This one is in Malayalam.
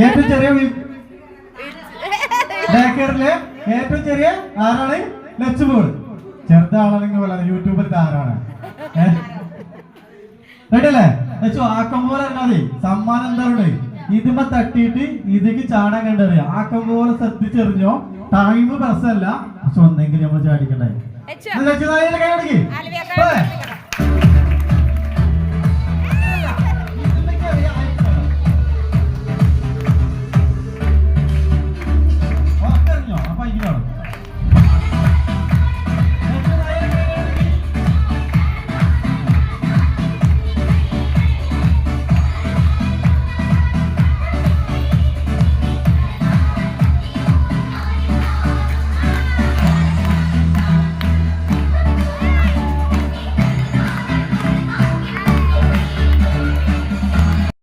ഏറ്റവും ചെറിയ ബേക്കറിലെ ഏറ്റവും ചെറിയ ആരാണ്? ലച്ച് ബോൾ. ചെറുതാളാണെങ്കിൽ പോലെ യൂട്യൂബിലത്തെ ആരാണ്? റെഡിയല്ലേ? ലച്ചു ആക്കം പോലെ അറിയാതെ സമ്മാനം എന്താ? ഇതിമ തട്ടിയിട്ട് ഇതിക്ക് ചാടാൻ കണ്ടറിയാം. ആക്കം പോലെ ശ്രദ്ധിച്ചെറിഞ്ഞോ. ടൈം പ്രശ്നമല്ല, പക്ഷെ ഒന്നെങ്കിലും നമ്മൾ ചാടിക്കണ്ടേ.